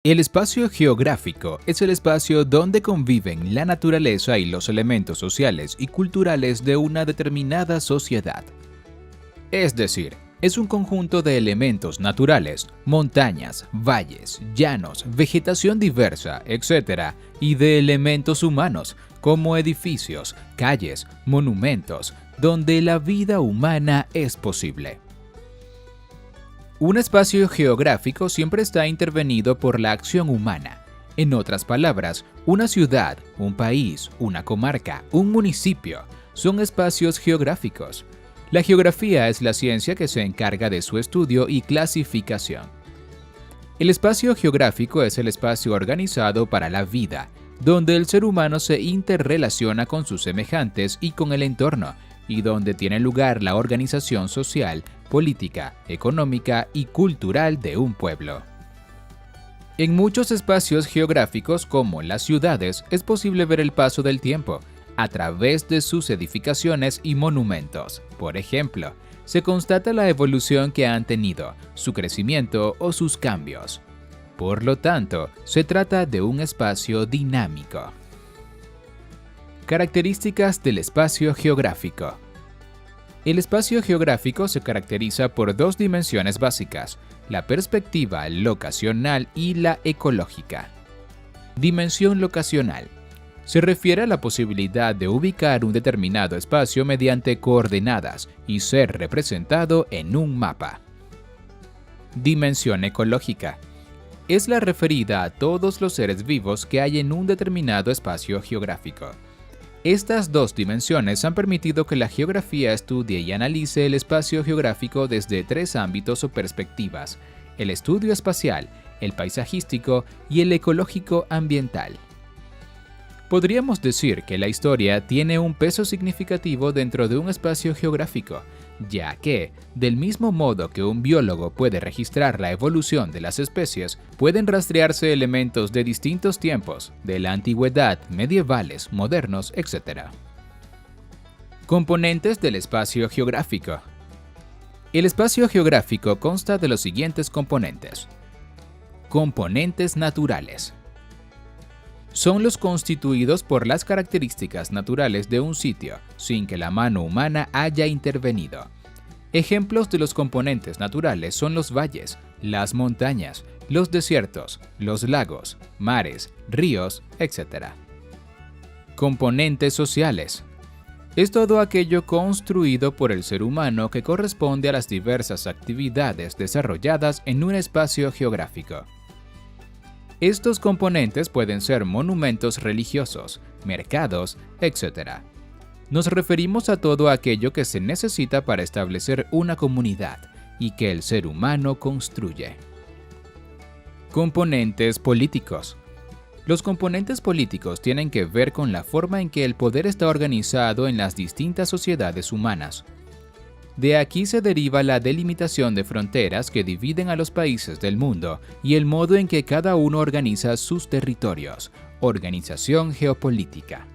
El espacio geográfico es el espacio donde conviven la naturaleza y los elementos sociales y culturales de una determinada sociedad. Es decir, es un conjunto de elementos naturales, montañas, valles, llanos, vegetación diversa, etc., y de elementos humanos, como edificios, calles, monumentos, donde la vida humana es posible. Un espacio geográfico siempre está intervenido por la acción humana. En otras palabras, una ciudad, un país, una comarca, un municipio, son espacios geográficos. La geografía es la ciencia que se encarga de su estudio y clasificación. El espacio geográfico es el espacio organizado para la vida, donde el ser humano se interrelaciona con sus semejantes y con el entorno, y donde tiene lugar la organización social, política, económica y cultural de un pueblo. En muchos espacios geográficos, como las ciudades, es posible ver el paso del tiempo a través de sus edificaciones y monumentos. Por ejemplo, se constata la evolución que han tenido, su crecimiento o sus cambios. Por lo tanto, se trata de un espacio dinámico. Características del espacio geográfico. El espacio geográfico se caracteriza por dos dimensiones básicas, la perspectiva locacional y la ecológica. Dimensión locacional. Se refiere a la posibilidad de ubicar un determinado espacio mediante coordenadas y ser representado en un mapa. Dimensión ecológica. Es la referida a todos los seres vivos que hay en un determinado espacio geográfico. Estas dos dimensiones han permitido que la geografía estudie y analice el espacio geográfico desde tres ámbitos o perspectivas: el estudio espacial, el paisajístico y el ecológico ambiental. Podríamos decir que la historia tiene un peso significativo dentro de un espacio geográfico, ya que, del mismo modo que un biólogo puede registrar la evolución de las especies, pueden rastrearse elementos de distintos tiempos, de la antigüedad, medievales, modernos, etc. Componentes del espacio geográfico. El espacio geográfico consta de los siguientes componentes. Componentes naturales. Son los constituidos por las características naturales de un sitio, sin que la mano humana haya intervenido. Ejemplos de los componentes naturales son los valles, las montañas, los desiertos, los lagos, mares, ríos, etc. Componentes sociales. Es todo aquello construido por el ser humano que corresponde a las diversas actividades desarrolladas en un espacio geográfico. Estos componentes pueden ser monumentos religiosos, mercados, etc. Nos referimos a todo aquello que se necesita para establecer una comunidad y que el ser humano construye. Componentes políticos. Los componentes políticos tienen que ver con la forma en que el poder está organizado en las distintas sociedades humanas. De aquí se deriva la delimitación de fronteras que dividen a los países del mundo y el modo en que cada uno organiza sus territorios. Organización geopolítica.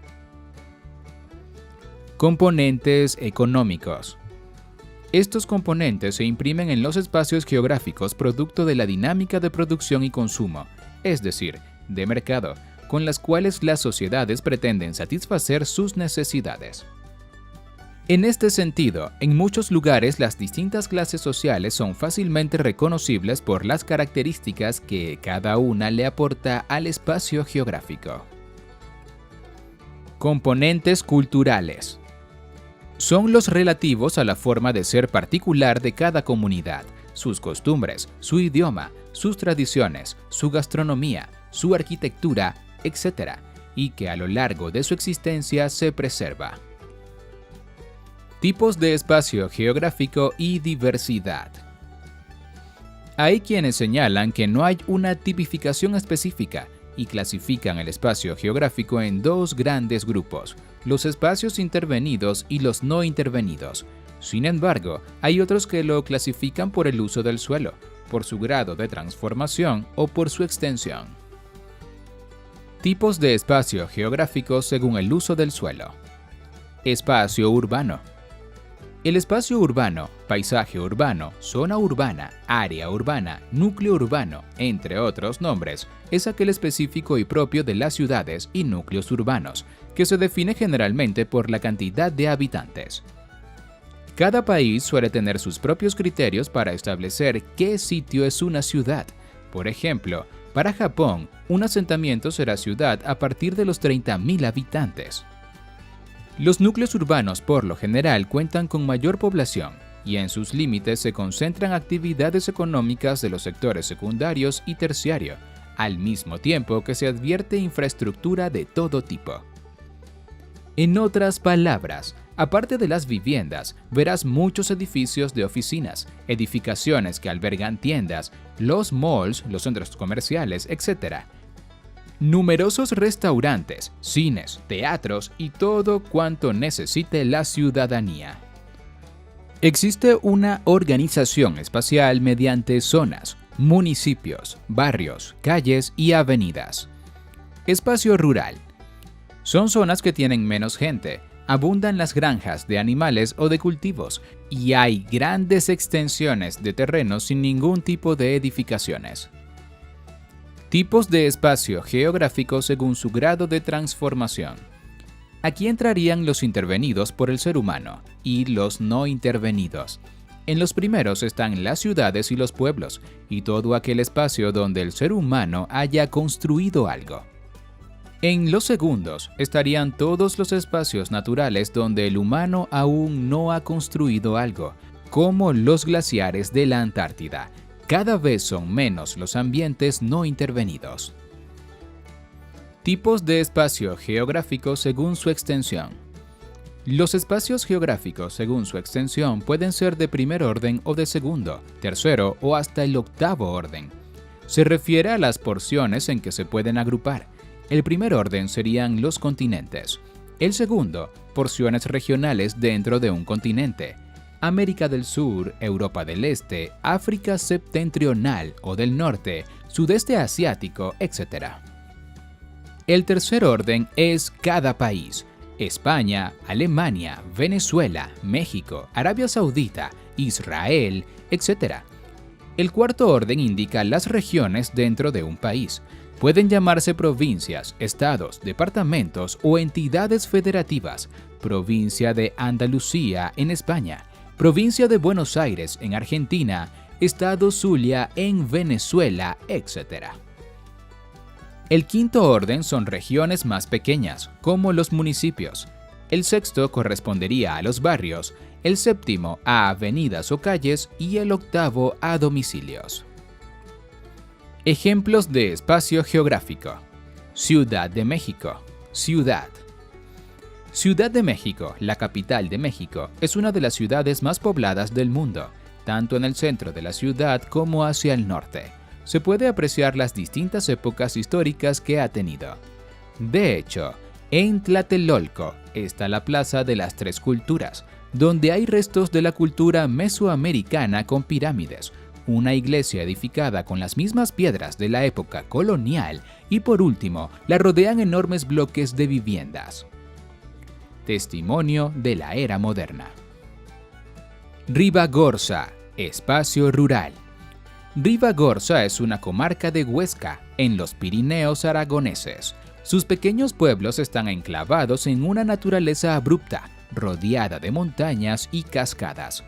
Componentes económicos. Estos componentes se imprimen en los espacios geográficos producto de la dinámica de producción y consumo, es decir, de mercado, con las cuales las sociedades pretenden satisfacer sus necesidades. En este sentido, en muchos lugares las distintas clases sociales son fácilmente reconocibles por las características que cada una le aporta al espacio geográfico. Componentes culturales. Son los relativos a la forma de ser particular de cada comunidad, sus costumbres, su idioma, sus tradiciones, su gastronomía, su arquitectura, etc., y que a lo largo de su existencia se preserva. Tipos de espacio geográfico y diversidad. Hay quienes señalan que no hay una tipificación específica y clasifican el espacio geográfico en dos grandes grupos, los espacios intervenidos y los no intervenidos. Sin embargo, hay otros que lo clasifican por el uso del suelo, por su grado de transformación o por su extensión. Tipos de espacio geográfico según el uso del suelo. Espacio urbano. El espacio urbano, paisaje urbano, zona urbana, área urbana, núcleo urbano, entre otros nombres, es aquel específico y propio de las ciudades y núcleos urbanos, que se define generalmente por la cantidad de habitantes. Cada país suele tener sus propios criterios para establecer qué sitio es una ciudad. Por ejemplo, para Japón, un asentamiento será ciudad a partir de los 30.000 habitantes. Los núcleos urbanos por lo general cuentan con mayor población y en sus límites se concentran actividades económicas de los sectores secundarios y terciario, al mismo tiempo que se advierte infraestructura de todo tipo. En otras palabras, aparte de las viviendas, verás muchos edificios de oficinas, edificaciones que albergan tiendas, los malls, los centros comerciales, etc. Numerosos restaurantes, cines, teatros y todo cuanto necesite la ciudadanía. Existe una organización espacial mediante zonas, municipios, barrios, calles y avenidas. Espacio rural. Son zonas que tienen menos gente, abundan las granjas de animales o de cultivos y hay grandes extensiones de terrenos sin ningún tipo de edificaciones. Tipos de espacio geográfico según su grado de transformación. Aquí entrarían los intervenidos por el ser humano y los no intervenidos. En los primeros están las ciudades y los pueblos, y todo aquel espacio donde el ser humano haya construido algo. En los segundos estarían todos los espacios naturales donde el humano aún no ha construido algo, como los glaciares de la Antártida. Cada vez son menos los ambientes no intervenidos. Tipos de espacio geográfico según su extensión. Los espacios geográficos según su extensión pueden ser de primer orden o de segundo, tercero o hasta el octavo orden. Se refiere a las porciones en que se pueden agrupar. El primer orden serían los continentes. El segundo, porciones regionales dentro de un continente. América del Sur, Europa del Este, África septentrional o del Norte, Sudeste Asiático, etc. El tercer orden es cada país: España, Alemania, Venezuela, México, Arabia Saudita, Israel, etc. El cuarto orden indica las regiones dentro de un país. Pueden llamarse provincias, estados, departamentos o entidades federativas. Provincia de Andalucía en España, Provincia de Buenos Aires en Argentina, Estado Zulia en Venezuela, etc. El quinto orden son regiones más pequeñas, como los municipios. El sexto correspondería a los barrios, el séptimo a avenidas o calles y el octavo a domicilios. Ejemplos de espacio geográfico. Ciudad de México. Ciudad. Ciudad de México, la capital de México, es una de las ciudades más pobladas del mundo, tanto en el centro de la ciudad como hacia el norte. Se puede apreciar las distintas épocas históricas que ha tenido. De hecho, en Tlatelolco está la Plaza de las Tres Culturas, donde hay restos de la cultura mesoamericana con pirámides, una iglesia edificada con las mismas piedras de la época colonial y por último, la rodean enormes bloques de viviendas. Testimonio de la era moderna. Ribagorza, espacio rural. Ribagorza es una comarca de Huesca, en los Pirineos aragoneses. Sus pequeños pueblos están enclavados en una naturaleza abrupta, rodeada de montañas y cascadas.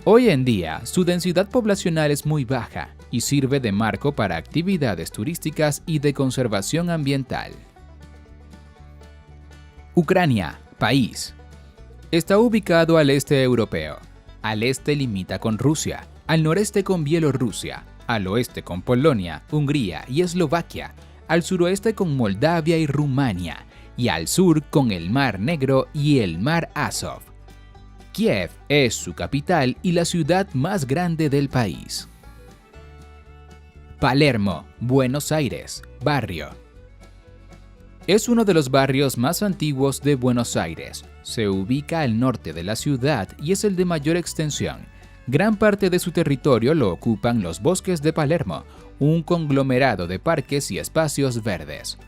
Hoy en día, su densidad poblacional es muy baja y sirve de marco para actividades turísticas y de conservación ambiental. Ucrania, país. Está ubicado al este europeo. Al este limita con Rusia, al noreste con Bielorrusia, al oeste con Polonia, Hungría y Eslovaquia, al suroeste con Moldavia y Rumania, y al sur con el Mar Negro y el Mar Azov. Kiev es su capital y la ciudad más grande del país. Palermo, Buenos Aires, barrio. Es uno de los barrios más antiguos de Buenos Aires. Se ubica al norte de la ciudad y es el de mayor extensión. Gran parte de su territorio lo ocupan los bosques de Palermo, un conglomerado de parques y espacios verdes.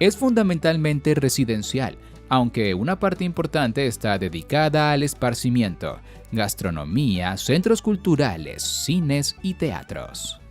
Es fundamentalmente residencial, aunque una parte importante está dedicada al esparcimiento, gastronomía, centros culturales, cines y teatros.